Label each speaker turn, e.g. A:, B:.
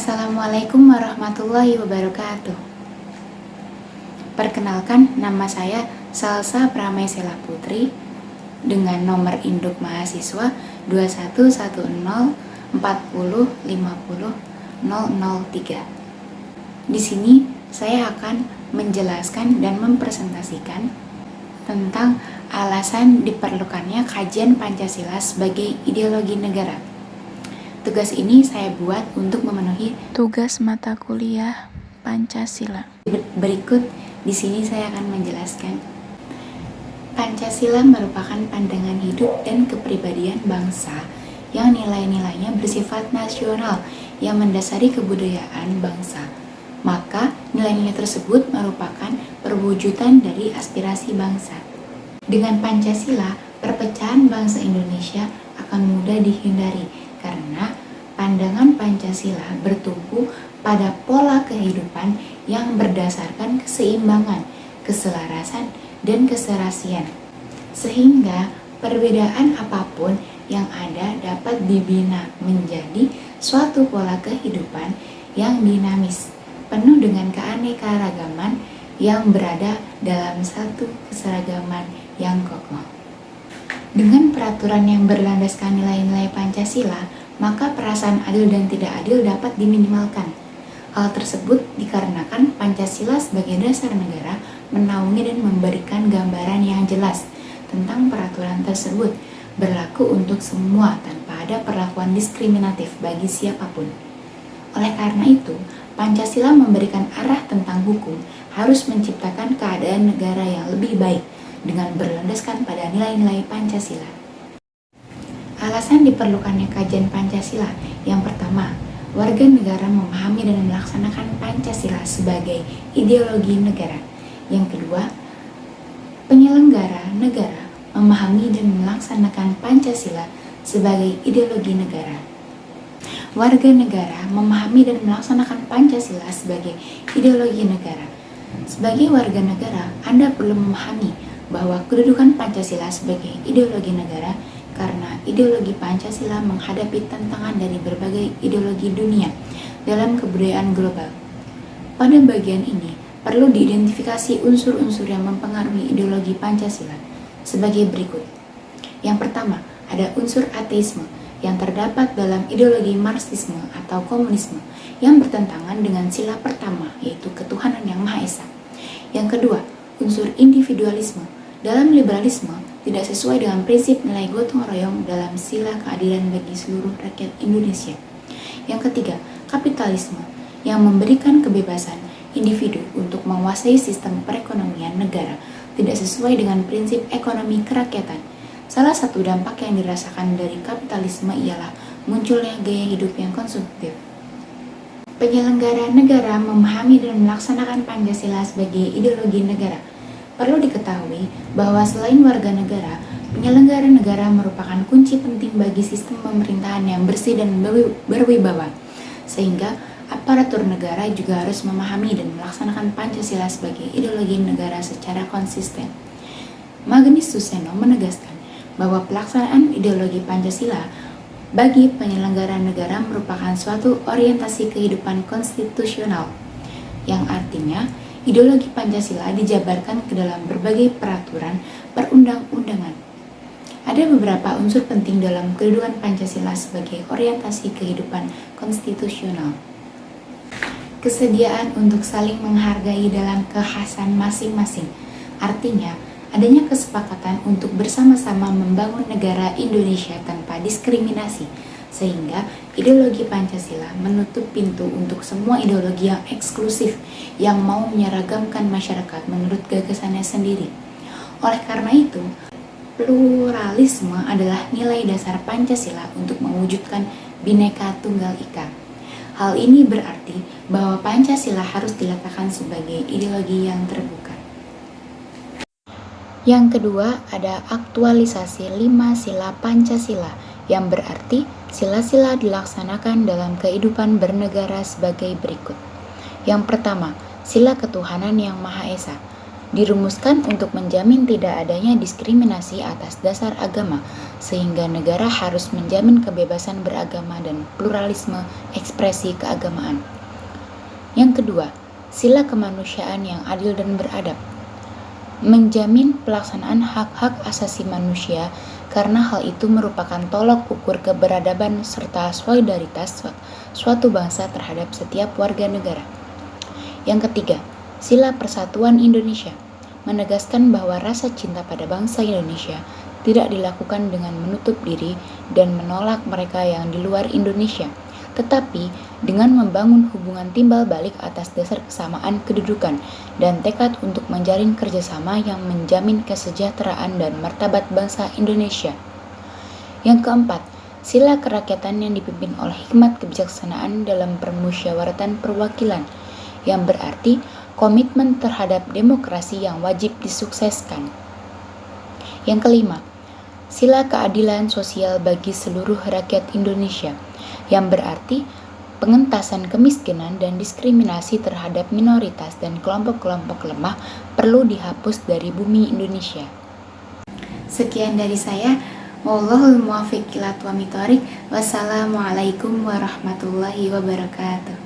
A: Assalamualaikum warahmatullahi wabarakatuh. Perkenalkan, nama saya Salsa Pramaisela Putri dengan nomor induk mahasiswa 211040500003. Di sini saya akan menjelaskan dan mempresentasikan tentang alasan diperlukannya kajian Pancasila sebagai ideologi negara. Tugas ini saya buat untuk memenuhi tugas mata kuliah Pancasila. Berikut di sini saya akan menjelaskan. Pancasila merupakan pandangan hidup dan kepribadian bangsa yang nilai-nilainya bersifat nasional yang mendasari kebudayaan bangsa. Maka nilai-nilai tersebut merupakan perwujudan dari aspirasi bangsa. Dengan Pancasila, perpecahan bangsa Indonesia akan mudah dihindari karena pandangan Pancasila bertumpu pada pola kehidupan yang berdasarkan keseimbangan, keselarasan, dan keserasian. Sehingga perbedaan apapun yang ada dapat dibina menjadi suatu pola kehidupan yang dinamis, penuh dengan keanekaragaman yang berada dalam satu keseragaman yang kokoh. Dengan peraturan yang berlandaskan nilai-nilai Pancasila, maka perasaan adil dan tidak adil dapat diminimalkan. Hal tersebut dikarenakan Pancasila sebagai dasar negara menaungi dan memberikan gambaran yang jelas tentang peraturan tersebut berlaku untuk semua tanpa ada perlakuan diskriminatif bagi siapapun. Oleh karena itu, Pancasila memberikan arah tentang hukum harus menciptakan keadaan negara yang lebih baik dengan berlandaskan pada nilai-nilai Pancasila. Alasan diperlukannya kajian Pancasila. Yang pertama, warga negara memahami dan melaksanakan Pancasila sebagai ideologi negara. Yang kedua, penyelenggara negara memahami dan melaksanakan Pancasila sebagai ideologi negara. Warga negara memahami dan melaksanakan Pancasila sebagai ideologi negara. Sebagai warga negara, Anda perlu memahami bahwa kedudukan Pancasila sebagai ideologi negara karena ideologi Pancasila menghadapi tantangan dari berbagai ideologi dunia dalam kebudayaan global. Pada bagian ini, perlu diidentifikasi unsur-unsur yang mempengaruhi ideologi Pancasila sebagai berikut. Yang pertama, ada unsur ateisme yang terdapat dalam ideologi Marxisme atau komunisme yang bertentangan dengan sila pertama, yaitu ketuhanan yang Maha Esa. Yang kedua, unsur individualisme dalam liberalisme tidak sesuai dengan prinsip nilai gotong royong dalam sila keadilan bagi seluruh rakyat Indonesia. Yang ketiga, kapitalisme yang memberikan kebebasan individu untuk menguasai sistem perekonomian negara tidak sesuai dengan prinsip ekonomi kerakyatan. Salah satu dampak yang dirasakan dari kapitalisme ialah munculnya gaya hidup yang konsumtif. Penyelenggara negara memahami dan melaksanakan Pancasila sebagai ideologi negara. Perlu diketahui bahwa selain warga negara, penyelenggara negara merupakan kunci penting bagi sistem pemerintahan yang bersih dan berwibawa. Sehingga aparatur negara juga harus memahami dan melaksanakan Pancasila sebagai ideologi negara secara konsisten. Magenis Suseno menegaskan bahwa pelaksanaan ideologi Pancasila bagi penyelenggara negara merupakan suatu orientasi kehidupan konstitusional, yang artinya ideologi Pancasila dijabarkan ke dalam berbagai peraturan perundang-undangan. Ada beberapa unsur penting dalam kedudukan Pancasila sebagai orientasi kehidupan konstitusional. Kesediaan untuk saling menghargai dalam kekhasan masing-masing, artinya adanya kesepakatan untuk bersama-sama membangun negara Indonesia tanpa diskriminasi, sehingga ideologi Pancasila menutup pintu untuk semua ideologi yang eksklusif yang mau menyeragamkan masyarakat menurut gagasannya sendiri. Oleh karena itu, pluralisme adalah nilai dasar Pancasila untuk mewujudkan Bhinneka Tunggal Ika. Hal ini berarti bahwa Pancasila harus diletakkan sebagai ideologi yang terbuka. Yang kedua, ada aktualisasi 5 sila Pancasila, yang berarti sila-sila dilaksanakan dalam kehidupan bernegara sebagai berikut. Yang pertama, sila ketuhanan yang Maha Esa. dirumuskan untuk menjamin tidak adanya diskriminasi atas dasar agama, sehingga negara harus menjamin kebebasan beragama dan pluralisme ekspresi keagamaan. Yang kedua, sila kemanusiaan yang adil dan beradab, menjamin pelaksanaan hak-hak asasi manusia karena hal itu merupakan tolak ukur keberadaban serta solidaritas suatu bangsa terhadap setiap warga negara. Yang ketiga, sila persatuan Indonesia, menegaskan bahwa rasa cinta pada bangsa Indonesia tidak dilakukan dengan menutup diri dan menolak mereka yang di luar Indonesia, tetapi dengan membangun hubungan timbal balik atas dasar kesamaan kedudukan dan tekad untuk menjalin kerjasama yang menjamin kesejahteraan dan martabat bangsa Indonesia. Yang keempat, sila kerakyatan yang dipimpin oleh hikmat kebijaksanaan dalam permusyawaratan perwakilan, yang berarti komitmen terhadap demokrasi yang wajib disukseskan. Yang kelima, sila keadilan sosial bagi seluruh rakyat Indonesia, yang berarti pengentasan kemiskinan dan diskriminasi terhadap minoritas dan kelompok-kelompok lemah perlu dihapus dari bumi Indonesia. Sekian dari saya. Wallahul muwaffiq ila aqwamit thoriq. Wassalamualaikum warahmatullahi wabarakatuh.